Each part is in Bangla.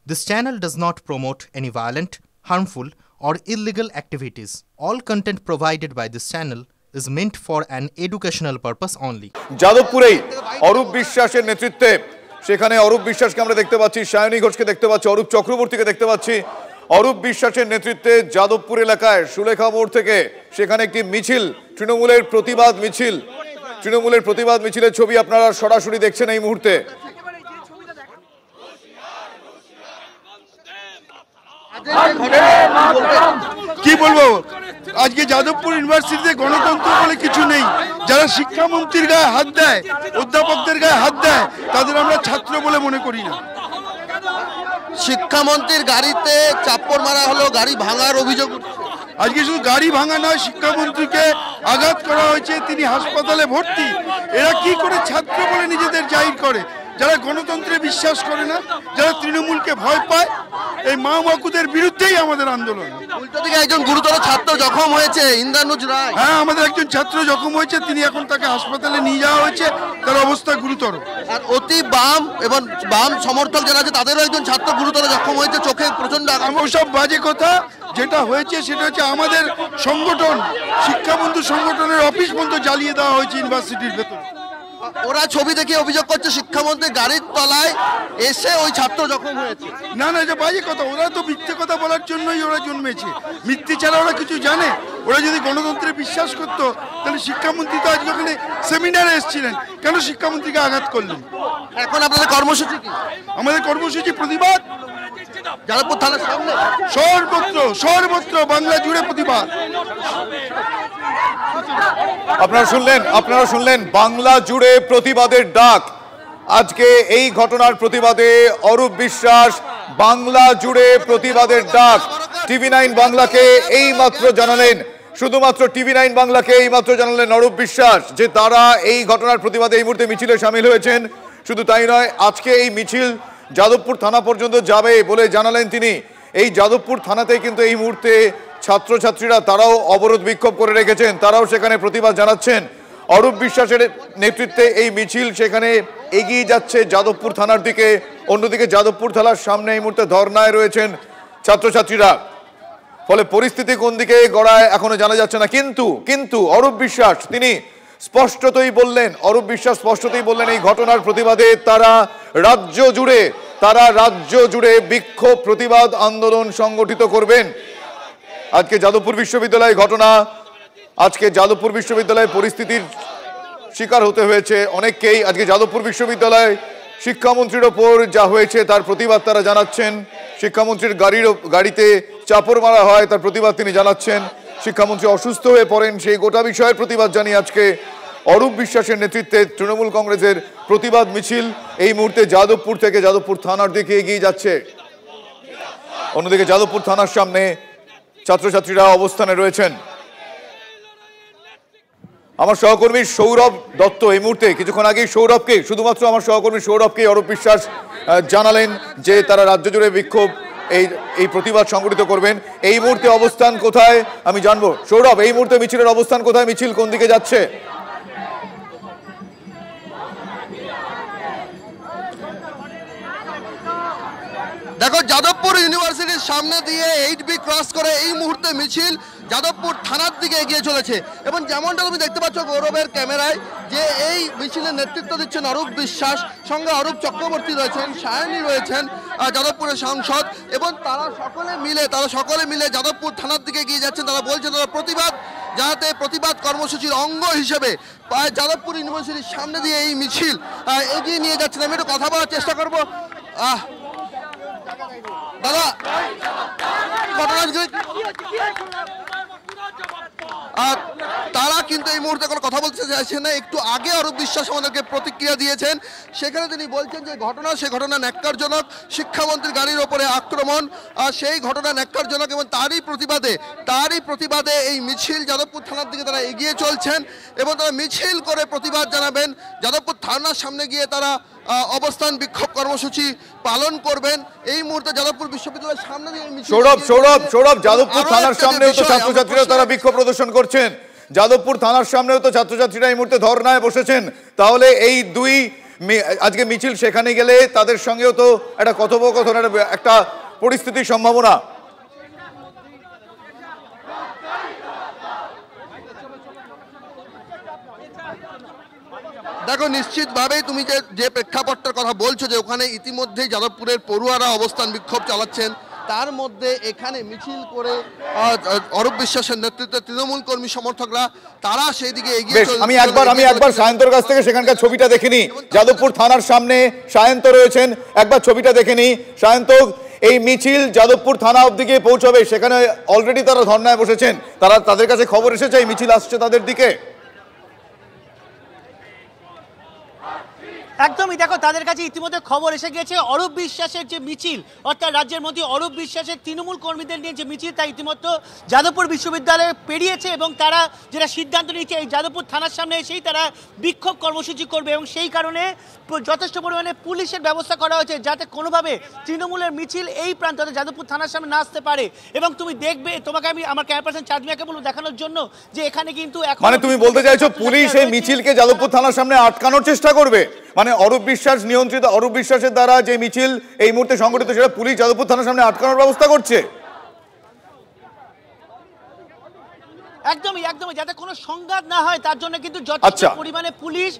This channel does not promote any violent, harmful, or illegal activities. All content provided by this channel is meant for an educational purpose only. যাদবপুরেই Arup বিশ্বাসের নেতৃত্বে সেখানে অরূপ বিশ্বাসকে আমরা দেখতে পাচ্ছি, সায়নী ঘোষকে দেখতে পাচ্ছি, অরূপ চক্রবর্তীকে দেখতে পাচ্ছি। অরূপ বিশ্বাসের নেতৃত্বে যাদবপুর এলাকায় সুলেখা মোড় থেকে সেখানে একটি মিছিল, তৃণমূলের প্রতিবাদ মিছিলের ছবি আপনারা সরাসরি দেখছেন এই মুহূর্তে। কি বলবো, আজকে যাদবপুর ইউনিভার্সিটিতে গণতন্ত্র বলে কিছু নেই। যারা শিক্ষামন্ত্রীর গায়ে হাত দেয়, অধ্যাপকদের গায়ে হাত দেয়, তাদের আমরা ছাত্র বলে মনে করি না। শিক্ষামন্ত্রীর গাড়িতে চাপ্পড় মারা হলো, গাড়ি ভাঙার অভিযোগ। আজকে শুধু গাড়ি ভাঙা নয়, শিক্ষামন্ত্রীকে আঘাত করা হয়েছে, তিনি হাসপাতালে ভর্তি। এরা কি করে ছাত্র বলে নিজেদের জাহির করে? যারা গণতন্ত্রে বিশ্বাস করে না, যারা তৃণমূলকে ভয় পায়, এই মা বাকুদের বিরুদ্ধেই আমাদের আন্দোলন। উল্টো দিকে একজন গুরুতর ছাত্র জখম হয়েছে, ইন্দ্রানুজ রায়। হ্যাঁ, আমাদের একজন ছাত্র জখম হয়েছে, তিনি এখন তাকে হাসপাতালে নিয়ে যাওয়া হয়েছে, তার অবস্থা গুরুতর। আর অতি বাম এবং বাম সমর্থক যারা আছে তাদেরও একজন ছাত্র গুরুতর জখম হয়েছে, চোখে প্রচন্ড আঘাত। ওসব বাজে কথা। যেটা হয়েছে সেটা হচ্ছে আমাদের সংগঠন, শিক্ষাবন্ধু সংগঠনের অফিস পর্যন্ত জ্বালিয়ে দেওয়া হয়েছে ইউনিভার্সিটির ভেতরে। ওরা ছবি দেখে অভিযোগ করছে শিক্ষামন্ত্রী গাড়ির তলায় এসে ওই ছাত্র জখম হয়েছে। না না, এটা বাজে কথা। ওরা তো মিথ্যে কথা বলার জন্যই ওরা জন্মেছে। মিথ্যে ছাড়া ওরা কিছু জানে? ওরা যদি গণতন্ত্রে বিশ্বাস করতো তাহলে শিক্ষামন্ত্রী তো আজকে ওখানে সেমিনারে এসেছিলেন, কেন শিক্ষামন্ত্রীকে আঘাত করলেন? এখন আপনাদের কর্মসূচি কি? আমাদের কর্মসূচি প্রতিবাদ, যাদবপুর থানার সামনে সর্বত্র বাংলা জুড়ে প্রতিবাদ। আপনারা শুনলেন বাংলা জুড়ে প্রতিবাদের ডাক। আজকে এই ঘটনার প্রতিবাদে অরূপ বিশ্বাস, বাংলা জুড়ে প্রতিবাদের ডাক। TV9 বাংলাকে এই মাত্র জানালেন, শুধুমাত্র TV9 বাংলাকে এই মাত্র জানালেন অরূপ বিশ্বাস যে তারা এই ঘটনার প্রতিবাদে এই মুহূর্তে মিছিলে সামিল হয়েছেন। শুধু তাই নয়, আজকে এই মিছিল যাদবপুর থানা পর্যন্ত যাবে বলে জানালেন তিনি। এই যাদবপুর থানাতেই কিন্তু এই মুহূর্তে ছাত্রছাত্রীরা তারাও অবরোধ বিক্ষোভ করে রেখেছেন, তারাও সেখানে প্রতিবাদ জানাচ্ছেন। অরূপ বিশ্বাসের নেতৃত্বে এই মিছিল সেখানে এগিয়ে যাচ্ছে যাদবপুর থানার দিকে। অন্যদিকে যাদবপুর থানার সামনে এই মুহূর্তে ধর্নায় রয়েছেন ছাত্রছাত্রীরা। ফলে পরিস্থিতি কোন দিকে গড়ায় এখনো জানা যাচ্ছে না। কিন্তু অরূপ বিশ্বাস তিনি স্পষ্টতই বললেন এই ঘটনার প্রতিবাদে তারা রাজ্য জুড়ে বিক্ষোভ, প্রতিবাদ আন্দোলন সংগঠিত করবেন। আজকে যাদবপুর বিশ্ববিদ্যালয় ঘটনা, আজকে যাদবপুর বিশ্ববিদ্যালয় পরিস্থিতির শিকার হতে হয়েছে অনেককেই। আজকে যাদবপুর বিশ্ববিদ্যালয় শিক্ষামন্ত্রীর ওপর যা হয়েছে তার প্রতিবাদ তারা জানাচ্ছেন। শিক্ষামন্ত্রীর গাড়িতে চাপড় মারা হয়, তার প্রতিবাদ তিনি জানাচ্ছেন। শিক্ষামন্ত্রী অসুস্থ হয়ে পড়েন, সেই গোটা বিষয়ের প্রতিবাদ জানিয়ে আজকে অরূপ বিশ্বাসের নেতৃত্বে তৃণমূল কংগ্রেসের প্রতিবাদ মিছিল এই মুহূর্তে যাদবপুর থেকে যাদবপুর থানার দিকে এগিয়ে যাচ্ছে। অন্যদিকে যাদবপুর থানার সামনে ছাত্রছাত্রীরা অবস্থানে রয়েছেন। আমার সহকর্মী সৌরভ দত্ত এই মুহূর্তে কিছুক্ষণ আগেই শুধুমাত্র আমার সহকর্মী সৌরভকে অরূপ বিশ্বাস জানালেন যে তারা রাজ্য জুড়ে বিক্ষোভ, এই প্রতিবাদ সংগঠিত করবেন। এই মুহূর্তে অবস্থান কোথায় আমি জানবো। সৌরভ, এই মুহূর্তে মিছিলের অবস্থান কোথায়? মিছিল কোন দিকে যাচ্ছে? দেখো, যাদবপুর ইউনিভার্সিটির সামনে দিয়ে 8B ক্রস করে এই মুহূর্তে মিছিল যাদবপুর থানার দিকে এগিয়ে চলেছে। এবং যেমনটা তুমি দেখতে পাচ্ছ গৌরবের ক্যামেরায়, যে এই মিছিলের নেতৃত্ব দিচ্ছেন অরূপ বিশ্বাস, সঙ্গে অরূপ চক্রবর্তী রয়েছেন, সায়নী রয়েছেন যাদবপুরের সাংসদ, এবং তারা সকলে মিলে যাদবপুর থানার দিকে এগিয়ে যাচ্ছেন। তারা বলছে তারা প্রতিবাদ কর্মসূচির অঙ্গ হিসেবে যাদবপুর ইউনিভার্সিটির সামনে দিয়ে এই মিছিল এগিয়ে নিয়ে যাচ্ছেন। আমি একটু কথা বলার চেষ্টা করবো। দাদা, তারা কিন্তু এই মুহূর্তে কোনো কথা বলতে চাইছেন না। একটু আগে অরূপ বিশ্বাস আমাদেরকে প্রতিক্রিয়া দিয়েছেন, সেখানে তিনি বলছেন যে সে ঘটনা ন্যাক্কারজনক। শিক্ষামন্ত্রীর গাড়ির ওপরে আক্রমণ, সেই ঘটনা ন্যাক্কারজনক, এবং তারই প্রতিবাদে এই মিছিল যাদবপুর থানার দিকে তারা এগিয়ে চলছেন এবং তারা মিছিল করে প্রতিবাদ জানাবেন। যাদবপুর থানার সামনে গিয়ে তারা অবস্থান বিক্ষোভ কর্মসূচি পালন করবেন। এই মুহূর্তে যাদবপুর বিশ্ববিদ্যালয়ের সামনে দিয়ে সৌরভ যাদবপুর থানার সামনেও তো ছাত্রছাত্রীরা তারা বিক্ষোভ প্রদর্শন করছেন। যাদবপুর থানার সামনেও তো ছাত্রছাত্রীরা এই মুহূর্তে ধর্নায় বসেছেন। তাহলে এই দুই আজকে মিছিল সেখানে গেলে তাদের সঙ্গেও তো একটা কথোপকথন, একটা পরিস্থিতির সম্ভাবনা। দেখো নিশ্চিতভাবেই তুমি যে প্রেক্ষাপটটার কথা বলছো, যে ওখানে ইতিমধ্যেই যাদবপুরের পড়ুয়ারা অবস্থান বিক্ষোভ চালাচ্ছেন, তার মধ্যে এখানে মিছিল করে অরূপ বিশ্বাসের নেতৃত্বে তৃণমূল কর্মী সমর্থকরা তারা সেই দিকে এগিয়ে চলেছে। আমি একবার সায়ন্তর কাছ থেকে সেখানকার ছবিটা দেখে নিই। যাদবপুর থানার সামনে সায়ন্ত রয়েছেন, একবার ছবিটা দেখে নিই। সায়ন্ত, এই মিছিল যাদবপুর থানা অবধি গিয়ে পৌঁছবে, সেখানে অলরেডি তারা ধর্নায় বসেছেন, তাদের কাছে খবর এসেছে এই মিছিল আসছে তাদের দিকে? একদমই, দেখো তাদের কাছে ইতিমধ্যে খবর এসে গেছে। অরূপ বিশ্বাসের যে মিছিল, অর্থাৎ রাজ্যের মধ্যে অরূপ বিশ্বাসের তৃণমূল কর্মীদের নিয়ে যে মিছিল, তা ইতিমধ্যে যাদবপুর বিশ্ববিদ্যালয়ে পেরিয়েছে এবং তারা যেটা সিদ্ধান্ত নিয়েছে এই যাদবপুর থানার সামনে এসেই তারা বিক্ষোভ কর্মসূচি করবে এবং সেই কারণে যথেষ্ট পরিমাণে পুলিশের ব্যবস্থা করা হয়েছে যাতে কোনোভাবে তৃণমূলের মিছিল এই প্রান্ত যাদবপুর থানার সামনে না আসতে পারে। এবং তুমি দেখবে, তোমাকে আমি আমার ক্যামেরা পার্সন চাঁদমিয়াকে বলবো দেখানোর জন্য যে এখানে কিন্তু মানে তুমি বলতে চাইছো পুলিশ এই মিছিলকে যাদবপুর থানার সামনে আটকানোর চেষ্টা করবে? মানে অরূপ বিশ্বাস নিয়ন্ত্রিত, অরূপ বিশ্বাসের দ্বারা যে মিছিল এই মুহূর্তে সংগঠিত, সেটা পুলিশ যাদবপুর থানার সামনে আটকানোর ব্যবস্থা করছে? একদমই যাতে কোনো সংঘাত না হয় তার জন্য কিন্তু যথেষ্ট পরিমাণে পুলিশ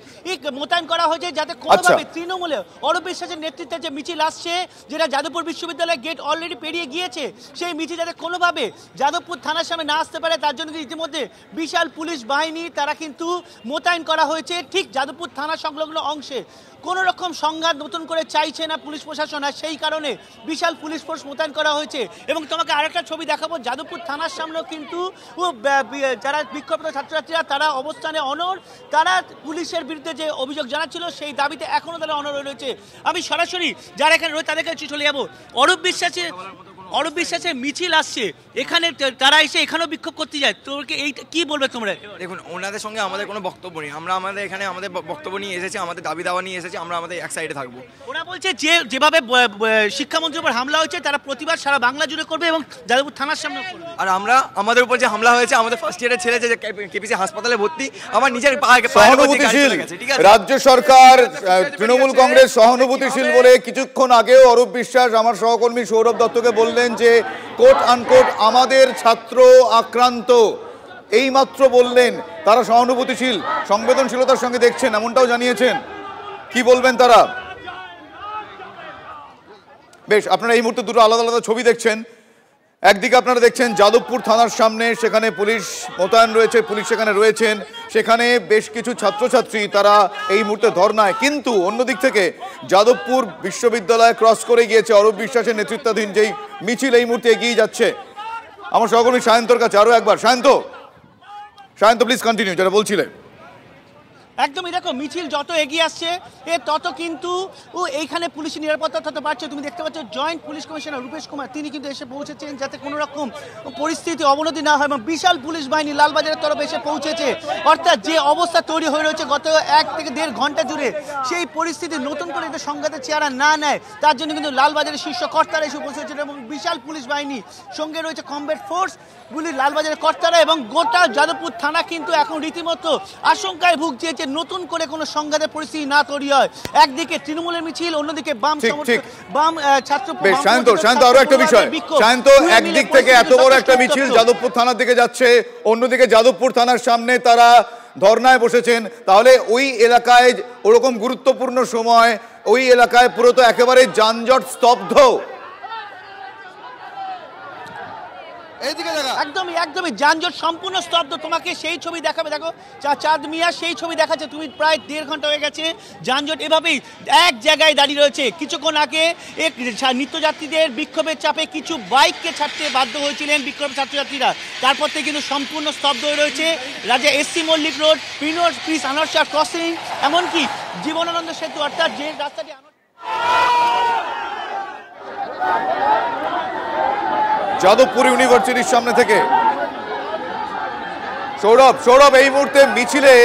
মোতায়েন করা হয়েছে যাতে কোনোভাবে তৃণমূলে অরূপ বিশ্বাসের নেতৃত্বে যে মিছিল আসছে, যেটা যাদবপুর বিশ্ববিদ্যালয়ের গেট অলরেডি পেরিয়ে গিয়েছে, সেই মিছিল যাতে কোনোভাবে যাদবপুর থানার সামনে না আসতে পারে তার জন্য ইতিমধ্যে বিশাল পুলিশ বাহিনী তারা কিন্তু মোতায়েন করা হয়েছে ঠিক যাদবপুর থানা সংলগ্ন অংশে। কোনো রকম সংঘাত নতুন করে চাইছে না পুলিশ প্রশাসন, আর সেই কারণে বিশাল পুলিশ ফোর্স মোতায়েন করা হয়েছে। এবং তোমাকে আরেকটা ছবি দেখাবো, যাদবপুর থানার সামনেও কিন্তু যারা বিক্ষুব্ধ ছাত্রছাত্রীরা তারা অবস্থানে অনড়, তারা পুলিশের বিরুদ্ধে যে অভিযোগ জানাচ্ছিল সেই দাবিতে এখনো তারা অনড় রয়েছে। আমি সরাসরি যারা এখানে রয়েছে তাদের কাছে চলে যাবো। অরূপ বিশ্বাসের মিছিল আসছে, এখানে তারা এসে এখানেও বিক্ষোভ করতে যায়, তোকে এই কি বলবে তোমরা? দেখুন, ওনাদের সঙ্গে আমাদের কোনো বক্তব্য নেই, আমরা এখানে আমাদের বক্তব্য নিয়ে এসেছি, আমাদের দাবি দাওয়া নিয়ে এসেছি, আমরা আমাদের এক সাইডে থাকবো। ওরা বলছে যেভাবে শিক্ষামন্ত্রীর উপর হামলা হয়েছে তারা প্রতিবাদ সারা বাংলা জুড়ে করবে এবং যাদবপুর থানার সামনে করবে। আর আমাদের উপর যে হামলা হয়েছে, আমাদের ফার্স্ট ইয়ারের ছেলে যে কেপিসি হাসপাতালে ভর্তি, আমার নিজের সহানুভূতিশীল রাজ্য সরকার, তৃণমূল কংগ্রেস সহানুভূতিশীল বলে কিছুক্ষণ আগেও অরূপ বিশ্বাস আমার সহকর্মী সৌরভ দত্তকে বললেন যে কোট আনকোট আমাদের ছাত্র আক্রান্ত, এইমাত্র বললেন তারা সহানুভূতিশীল, সংবেদনশীলতার সঙ্গে দেখছেন, এমনটাও জানিয়েছেন। কি বলবেন তারা? বেশ, আপনারা এই মুহূর্তে দুটো আলাদা আলাদা ছবি দেখছেন। একদিকে আপনারা দেখছেন যাদবপুর থানার সামনে, সেখানে পুলিশ মোতায়েন রয়েছে, পুলিশ সেখানে রয়েছেন, সেখানে বেশ কিছু ছাত্রছাত্রী তারা এই মুহূর্তে ধর্নায়। কিন্তু অন্যদিক থেকে যাদবপুর বিশ্ববিদ্যালয় ক্রস করে গিয়েছে অরূপ বিশ্বাসের নেতৃত্বাধীন যেই মিছিল এই মুহূর্তে এগিয়ে যাচ্ছে। আমার সহকর্মী সায়ন্তর কাছে আরো একবার। সায়ন্ত প্লিজ কন্টিনিউ, যেটা বলছিলেন। একদমই, দেখো মিছিল যত এগিয়ে আসছে তত কিন্তু এইখানে পুলিশের নিরাপত্তা তত বাড়ছে। তুমি দেখতে পাচ্ছ joint police commissioner Rupesh Kumar তিনি কিন্তু এসে পৌঁছেছেন যাতে কোনো রকম পরিস্থিতি অবনতি না হয় এবং বিশাল পুলিশ বাহিনী লালবাজারের তরফে এসে পৌঁছেছে। অর্থাৎ যে অবস্থা তৈরি হয়ে রয়েছে গত 1 থেকে 1.5 ঘন্টা জুড়ে, সেই পরিস্থিতি নতুন করে এটা সংঘাতের চেহারা না নেয় তার জন্য কিন্তু লালবাজারের শীর্ষ কর্তারা এসে পৌঁছেছেন এবং বিশাল পুলিশ বাহিনী সঙ্গে রয়েছে কমব্যাট ফোর্স গুলি লালবাজারের কর্তারা এবং গোটা যাদবপুর থানা কিন্তু এখন রীতিমতো আশঙ্কায় ভুগছে যে নতুন করে কোনো সংঘাতের পরিস্থিতি না তৈরি হয়। একদিকে তৃণমূলের মিছিল, অন্যদিকে বাম ছাত্র। শান্ত আরো একটা বিষয়, শান্ত একদিক থেকে এত বড় একটা মিছিল যাদবপুর থানার দিকে যাচ্ছে, অন্যদিকে যাদবপুর থানার সামনে তারা ধর্নায় বসেছেন, তাহলে ওই এলাকায় ওরকম গুরুত্বপূর্ণ সময় ওই এলাকায় পুরো তো একেবারে যানজট স্তব্ধ। একদমই যানজট সম্পূর্ণ স্তব্ধ। তোমাকে সেই ছবি দেখাবে, দেখো চাঁদ মিয়া সেই ছবি দেখাচ্ছে, তুমি প্রায় 1.5 ঘন্টা হয়ে গেছে যানজট এভাবেই এক জায়গায় দাঁড়িয়ে রয়েছে। কিছুক্ষণ আগে নিত্যযাত্রীদের বিক্ষোভের চাপে কিছু বাইককে ছাড়তে বাধ্য হয়েছিলেন বিক্ষোভ ছাত্রছাত্রীরা, তারপর থেকে কিন্তু সম্পূর্ণ স্তব্ধ হয়ে রয়েছে Raja S C Mallick road, prince Anwar Shah crossing, এমনকি জীবনানন্দ সেতু, অর্থাৎ যে রাস্তাটি যাদবপুর ইউনিভার্সিটির সামনে থেকে সৌরভ এই মুহূর্তে মিছিলের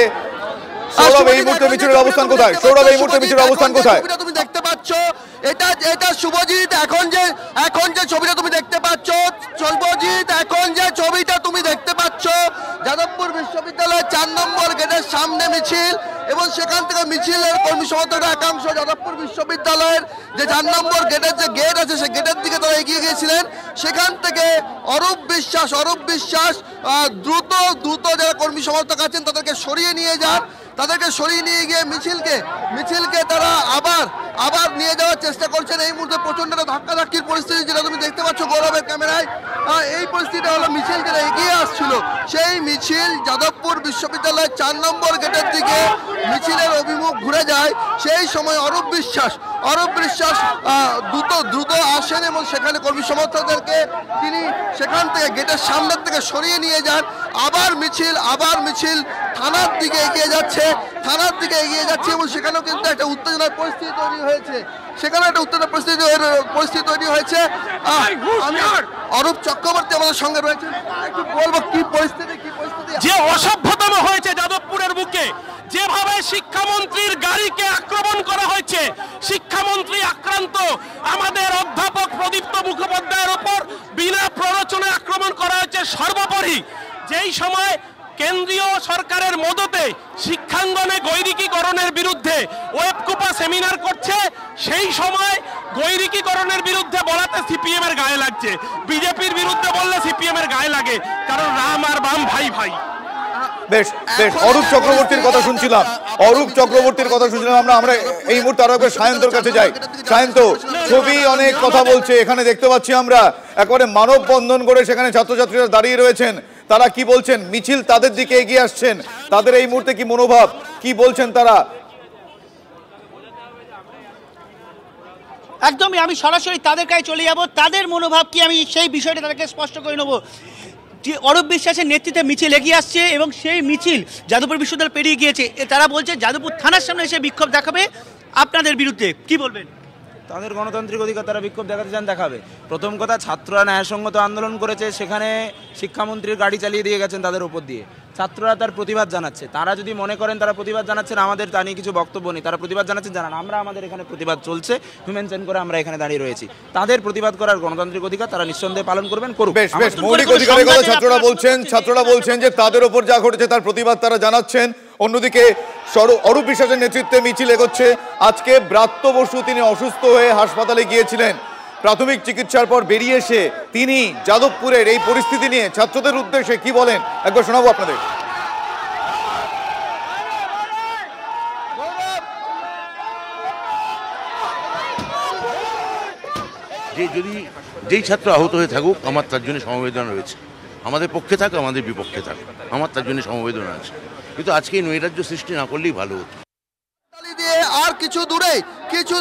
অবস্থান কোথায়? সৌরভ এই মুহূর্তে মিছিলের অবস্থান কোথায়? তুমি দেখতে পাচ্ছ এটা শুভজিৎ, এখন যে ছবিটা তুমি দেখতে পাচ্ছ শুভজিৎ, এখন যে ছবিটা তুমি দেখতে পাচ্ছ যাদবপুর বিশ্ববিদ্যালয়ের 4 নম্বর গেটের সামনে মিছিল এবং সেখান থেকে মিছিলের কর্মী সমর্থকরা একাংশ যাদবপুর বিশ্ববিদ্যালয়ের যে 4 নম্বর গেটের যে গেট আছে সেই গেটের দিকে তারা এগিয়ে গিয়েছিলেন। সেখান থেকে অরূপ বিশ্বাস দ্রুত যারা কর্মী সমর্থক আছেন তাদেরকে সরিয়ে নিয়ে যান। তাদেরকে সরিয়ে নিয়ে গিয়ে মিছিলকে তারা আবার নিয়ে যাওয়ার চেষ্টা করছেন। এই মুহূর্তে প্রচন্ড ধাক্কাধাক্কির পরিস্থিতি যেটা তুমি দেখতে পাচ্ছ গৌরবের ক্যামেরায়, এই পরিস্থিতি হলো মিছিল যেটা এগিয়ে আসছিল সেই মিছিল যাদবপুর বিশ্ববিদ্যালয়ের 4 নম্বর গেটের দিকে মিছিলের অভিমুখ ঘুরে যায়। সেই সময় অরূপ বিশ্বাস দ্রুত আসেন এবং সেখানে কর্মী সমর্থকদেরকে তিনি সেখান থেকে গেটের সামনের থেকে সরিয়ে নিয়ে যান। আবার মিছিল থানার দিকে এগিয়ে যাচ্ছে এবং সেখানেও কিন্তু একটা উত্তেজনার পরিস্থিতি তৈরি হয়েছে। আমি অরূপ চক্রবর্তী আমাদের সঙ্গে রয়েছেন, একটু বলবো কি পরিস্থিতি যে অসভ্যতম হয়েছে যাদবপুরের বুকে, যেভাবে শিক্ষামন্ত্রীর গাড়িকে আক্রমণ করা হয়েছে, শিক্ষামন্ত্রী আক্রান্ত, আমাদের অধ্যাপক প্রদীপ্ত মুখোপাধ্যায়ের ওপর বিনা প্ররোচনায় আক্রমণ করা হয়েছে। সর্বোপরি যেই সময় কেন্দ্রীয় সরকারের মদতে শিক্ষাঙ্গনে গৈরিকীকরণের বিরুদ্ধে ওয়েবকুপা সেমিনার করছে, সেই সময় গৈরিকীকরণের বিরুদ্ধে বলাতে সিপিএম এর গায়ে লাগছে, বিজেপির বিরুদ্ধে বললে সিপিএম এর গায়ে লাগে, কারণ রাম আর বাম ভাই। বেশ অরূপ চক্রবর্তীর কথা শুনছিলাম আমরা এই মুহূর্তে আরো একবার সায়ন্তর কাছে যাই। সায়ন্ত, ছবি অনেক কথা বলছে, এখানে দেখতে পাচ্ছি আমরা একেবারে মানববন্ধন করে সেখানে ছাত্রছাত্রীরা দাঁড়িয়ে রয়েছেন। তারা কি বলছেন? মিছিল তাদের দিকে এগিয়ে আসছেন, তাদের এই মুহূর্তে কি মনোভাব, কি বলছেন তারা? একদমই, আমি সরাসরি তাদের কাছে চলে যাব। তাদের মনোভাব কি আমি সেই বিষয়টা তাদেরকে স্পষ্ট করে নেব। যে অরূপ বিশ্বাসের নেতৃত্বে মিছিল এগিয়ে আসছে এবং সেই মিছিল যাদবপুর বিশ্ববিদ্যালয় পেরিয়ে গিয়েছে। তারা বলছে যাদবপুর থানার সামনে এসে বিক্ষোভ দেখাবে আপনাদের বিরুদ্ধে, কি বলবেন? তাদের গণতান্ত্রিক অধিকার, তারা বিক্ষোভ দেখাতে চান, দেখাবে। প্রথম কথা, ছাত্ররা ন্যায়সঙ্গত আন্দোলন করেছে, সেখানে শিক্ষামন্ত্রীর গাড়ি চালিয়ে দিয়ে গেছেন তাদের উপর দিয়ে। ছাত্ররা তার প্রতিবাদ জানাচ্ছে। তারা যদি মনে করেন তারা প্রতিবাদ জানাচ্ছেন, আমাদের তা নিয়ে কিছু বক্তব্য নেই। তারা প্রতিবাদ জানাচ্ছেন, জানান। আমরা আমাদের এখানে প্রতিবাদ চলছে, হিউম্যান সেন্ড করে আমরা এখানে দাঁড়িয়ে রয়েছি। তাদের প্রতিবাদ করার গণতান্ত্রিক অধিকার তারা নিঃসন্দেহে পালন করবেন, করুন। মৌলিক অধিকারের কথা ছাত্ররা বলছেন যে তাদের উপর যা ঘটেছে তার প্রতিবাদ তারা জানাচ্ছেন। অন্যদিকে অরূপ বিশ্বাসের নেতৃত্বে মিছিল এগোচ্ছে। আজকে ব্রাত্য বসু তিনি অসুস্থ হয়ে হাসপাতালে গিয়েছিলেন। প্রাথমিক চিকিৎসার পর বেরিয়ে এসে তিনি যাদবপুরের এই পরিস্থিতি নিয়ে ছাত্রদের উদ্দেশ্যে কি বলেন একবার শোনাবো আপনাদের। যেই ছাত্র আহত হয়ে থাকুক, আমার তার জন্য সমবেদনা রয়েছে। আমাদের পক্ষে থাক, আমাদের বিপক্ষে থাক, আমার তার জন্য সমবেদনা আছে। কিন্তু আজকে এই নৈরাজ্য সৃষ্টি না করলেই ভালো হতো। আর কিছু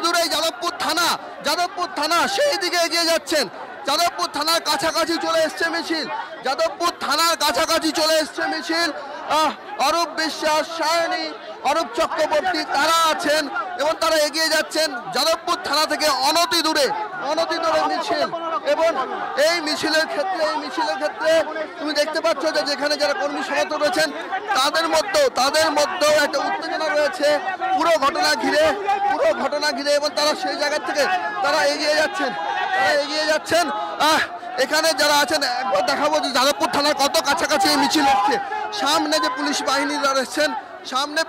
দূরে যাদবপুর থানা সেই দিকে এগিয়ে যাচ্ছেন। যাদবপুর থানার কাছাকাছি চলে এসছে মিছিল। অরূপ বিশ্বাস, সায়নী, অরূপ চক্রবর্তী তারা আছেন এবং তারা এগিয়ে যাচ্ছেন যাদবপুর থানা থেকে অনতি দূরে মিছিল। এবং এই মিছিলের ক্ষেত্রে তুমি দেখতে পাচ্ছ যে যেখানে যারা কর্মী সমর্থক রয়েছেন তাদের মধ্যেও একটা উত্তেজনা রয়েছে পুরো ঘটনা ঘিরে এবং তারা সেই জায়গা থেকে তারা এগিয়ে যাচ্ছেন। এখানে যারা আছেন একবার দেখাবো যে যাদবপুর থানার কত কাছাকাছি এই মিছিল হচ্ছে। সামনে যে পুলিশ বাহিনীরা রয়েছেন,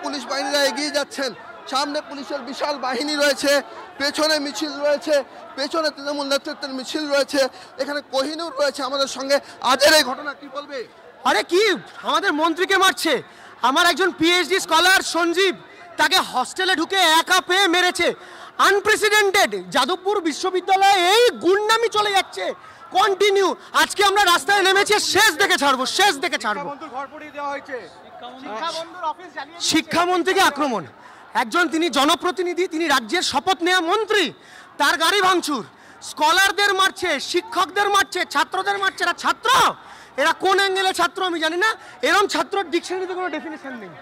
পুলিশ বাহিনীরা এগিয়ে যাচ্ছেন, সামনে পুলিশের বিশাল বাহিনী রয়েছে, পেছনে মিছিল রয়েছে, পেছনে তৃণমূল নেতৃত্বের মিছিল রয়েছে, এখানে কোহিনূর রয়েছে আমাদের সঙ্গে। আজের এই ঘটনা কি বলবে? আরে কি, আমাদের মন্ত্রীকে মারছে। আমার একজন পিএইচডি স্কলার সঞ্জীব, তাকে হস্টেলে ঢুকে একা পেয়ে মেরেছে। আনপ্রেসিডেন্টেড যাদবপুর বিশ্ববিদ্যালয়ে এই গুন্ডামি চলে যাচ্ছে কন্টিনিউ। আজকে আমরা রাস্তায় নেমেছি, শেষ দেখে ছাড়বো। শিক্ষামন্ত্রীকে আক্রমণ, একজন তিনি জনপ্রতিনিধি, তিনি রাজ্যের শপথ নেওয়া মন্ত্রী, তার গাড়ি ভাঙচুর, স্কলারদের মারছে, শিক্ষকদের মারছে, ছাত্রদের মারছে। এরা ছাত্র, এরা কোন অ্যাঙ্গেলে ছাত্র আমি জানি না। এরকম ছাত্র ডিকশনারিতে কোনো ডেফিনেশন নেই।